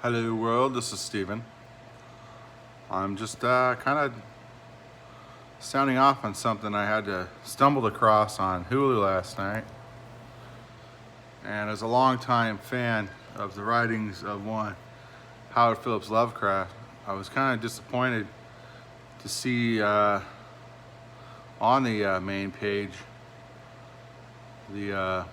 Hello world, this is Steven. I'm just kind of sounding off on something I had to stumbled across on Hulu last night. And as a longtime fan of the writings of one Howard Phillips Lovecraft, I was kind of disappointed to see on the main page the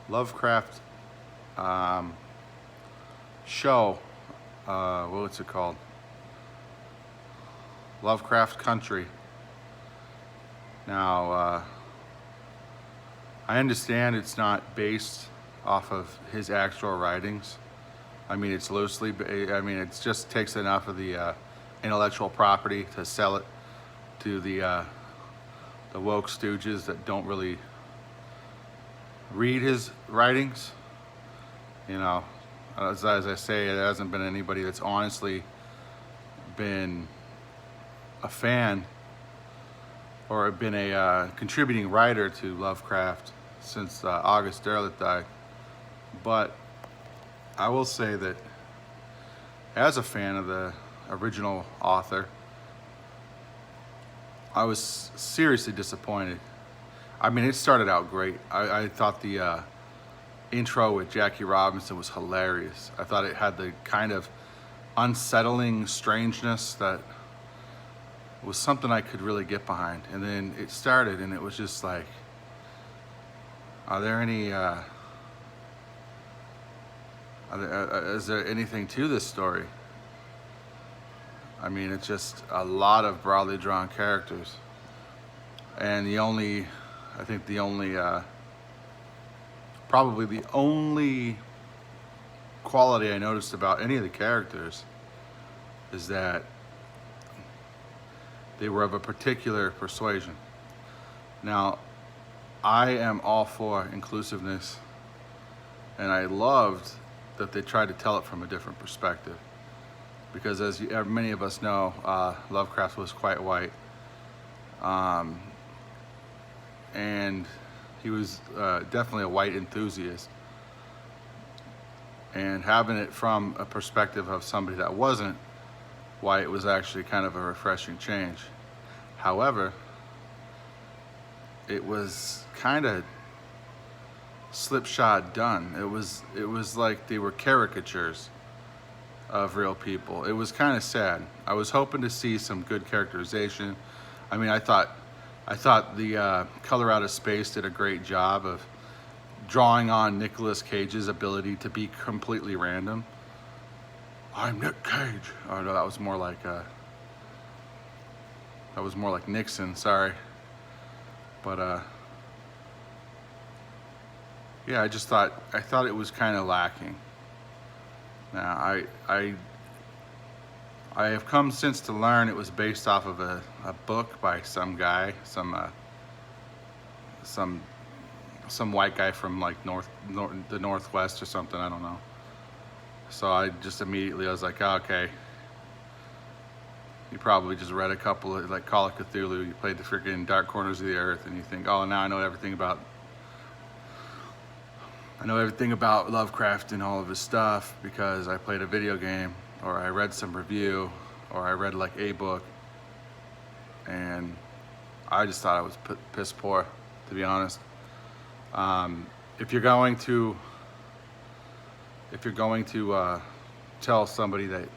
Lovecraft show. What's it called? Lovecraft Country. Now, I understand it's not based off of his actual writings. I mean, it's loosely. It just takes enough of the intellectual property to sell it to the woke stooges that don't really read his writings. You know, as I say, there hasn't been anybody that's honestly been a fan or been a contributing writer to Lovecraft since August Derleth died. But I will say that as a fan of the original author, I was seriously disappointed. I mean, it started out great. I thought the intro with Jackie Robinson was hilarious. I thought it had the kind of unsettling strangeness that was something I could really get behind. And then it started and it was just like, is there anything to this story? I mean, it's just a lot of broadly drawn characters. And probably the only quality I noticed about any of the characters is that they were of a particular persuasion. Now, I am all for inclusiveness, and I loved that they tried to tell it from a different perspective. Because as many of us know, Lovecraft was quite white. And he was definitely a white enthusiast. And having it from a perspective of somebody that wasn't white was actually kind of a refreshing change. However, it was kind of slipshod done. It was like they were caricatures of real people. It was kind of sad. I was hoping to see some good characterization. I mean, I thought the Color Out of Space did a great job of drawing on Nicolas Cage's ability to be completely random. I'm Nick Cage. Oh no, that was more like Nixon. Sorry, but yeah, I thought it was kind of lacking. Now I have come since to learn it was based off of a book by some guy, some white guy from like the Northwest or something. I don't know. So I just immediately was like, oh, okay. You probably just read a couple of like Call of Cthulhu. You played the freaking Dark Corners of the Earth, and you think, oh, now I know everything about Lovecraft and all of his stuff because I played a video game, or I read some review, or I read like a book, and I just thought I was piss poor, to be honest. If you're going to tell somebody that,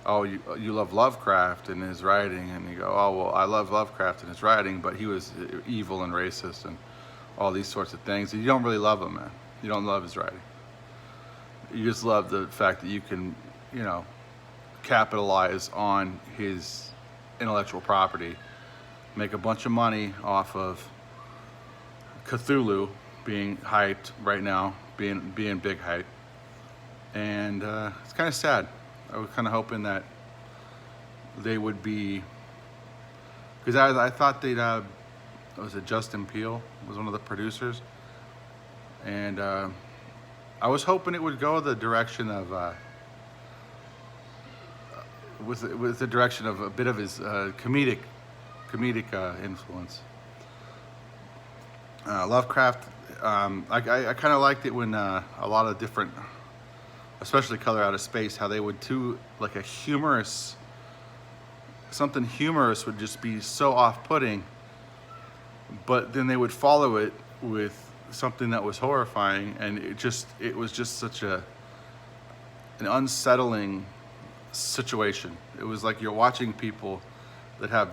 oh, you love Lovecraft and his writing, and you go, oh, well, I love Lovecraft and his writing, but he was evil and racist and all these sorts of things, you don't really love him, man. You don't love his writing. You just love the fact that you can, capitalize on his intellectual property, make a bunch of money off of Cthulhu being hyped right now, being big hype. And it's kind of sad. I was kind of hoping that they would be, because I thought they'd, was it Justin Peele was one of the producers, and I was hoping it would go the direction of, with the direction of a bit of his comedic influence. Lovecraft, I kind of liked it when a lot of different especially Color Out of Space, how they would do like a humorous, something humorous would just be so off-putting, but then they would follow it with something that was horrifying, and it was just such an unsettling situation. It was like you're watching people that have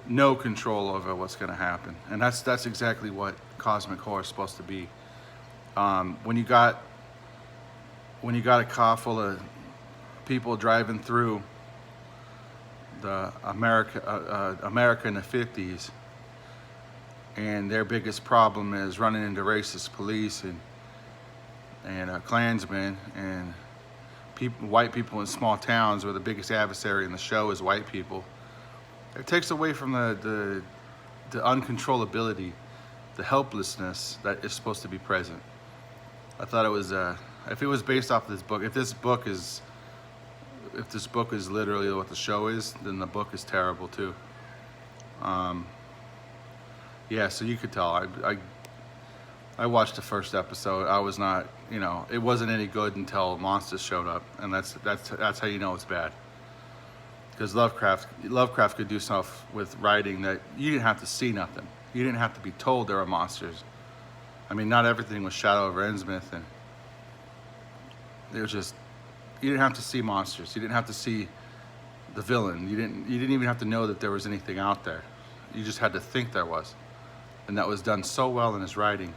no control over what's going to happen, and that's exactly what cosmic horror is supposed to be. When you got a car full of people driving through the America in the 50s, and their biggest problem is running into racist police and Klansmen and white people in small towns, where the biggest adversary in the show is white people. It takes away from the uncontrollability, the helplessness that is supposed to be present. I thought it was if it was based off this book, if this book is literally what the show is, then the book is terrible too. Yeah, so you could tell. I watched the first episode. I was not, it wasn't any good until monsters showed up, and that's how you know it's bad. Because Lovecraft could do stuff with writing that you didn't have to see nothing. You didn't have to be told there were monsters. I mean, not everything was Shadow over Innsmouth, and it was just, you didn't have to see monsters. You didn't have to see the villain. You didn't even have to know that there was anything out there. You just had to think there was. And that was done so well in his writing.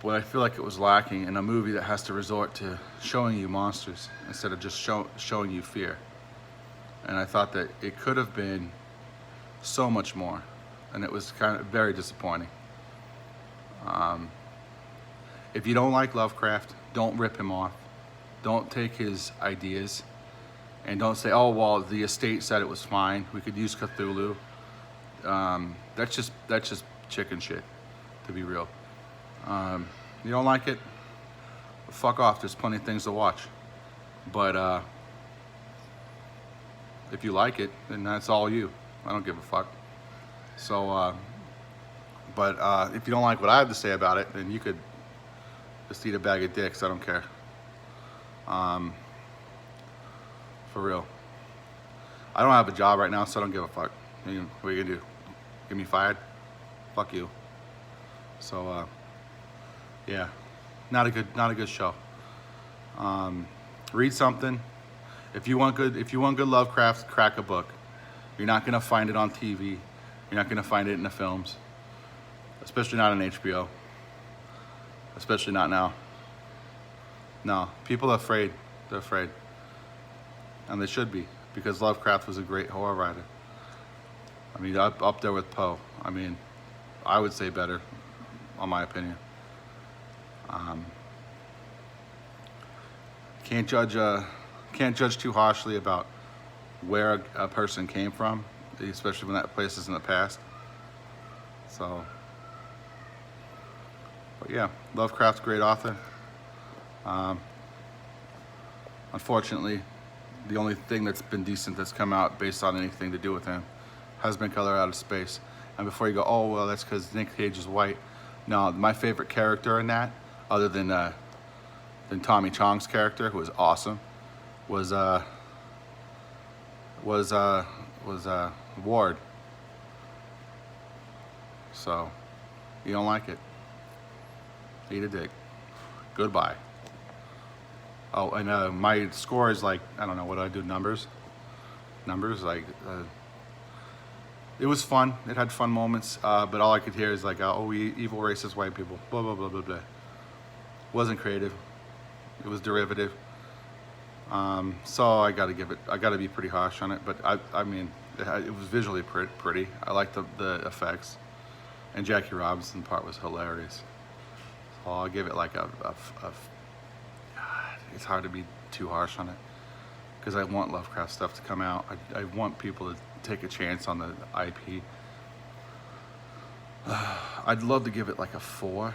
But I feel like it was lacking in a movie that has to resort to showing you monsters instead of just showing you fear. And I thought that it could have been so much more, and it was kind of very disappointing. If you don't like Lovecraft, don't rip him off. Don't take his ideas, and don't say, "Oh, well, the estate said it was fine. We could use Cthulhu." That's just chicken shit, to be real. You don't like it? Fuck off. There's plenty of things to watch. But if you like it, then that's all you. I don't give a fuck. So, but if you don't like what I have to say about it, then you could just eat a bag of dicks. I don't care. For real. I don't have a job right now, so I don't give a fuck. What are you gonna do? Get me fired? Fuck you. So, yeah, not a good show. Read something. If you want good Lovecraft, crack a book. You're not gonna find it on TV. You're not gonna find it in the films, especially not on HBO. Especially not now. No, people are afraid. They're afraid, and they should be, because Lovecraft was a great horror writer. I mean, up there with Poe. I mean, I would say better, on my opinion. Can't judge too harshly about where a person came from, especially when that place is in the past. So, but yeah, Lovecraft's a great author. Unfortunately, the only thing that's been decent that's come out based on anything to do with him has been Color Out of Space. And before you go, "Oh, well, that's because Nick Cage is white." No, my favorite character in that, other than Tommy Chong's character, who was awesome, was Ward. So, you don't like it? Eat a dick. Goodbye. Oh, and my score is like, I don't know, what do I do? Numbers, like, it was fun. It had fun moments, but all I could hear is like, "Oh, evil racist white people, blah, blah, blah, blah, blah." Wasn't creative. It was derivative. So I gotta be pretty harsh on it, but I mean, it was visually pretty. I liked the effects, and Jackie Robinson part was hilarious. So I'll give it like it's hard to be too harsh on it, because I want Lovecraft stuff to come out. I want people to take a chance on the IP. I'd love to give it like a 4,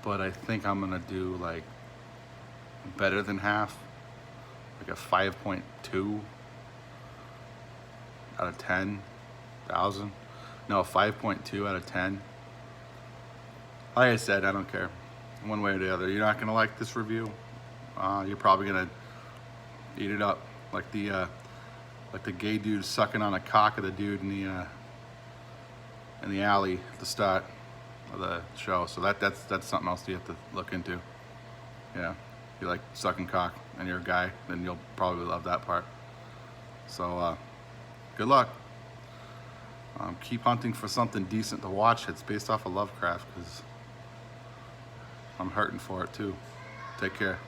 but I think I'm gonna do like better than half, like a 5.2 out of 10,000. No, 5.2 out of 10. Like I said, I don't care. one way or the other. You're not gonna like this review. You're probably gonna eat it up like the gay dude sucking on a cock of the dude in the alley at the start of the show. So that's something else you have to look into. Yeah, if you like sucking cock and you're a guy, then you'll probably love that part. So good luck. Keep hunting for something decent to watch. It's based off of Lovecraft, because I'm hurting for it too. Take care.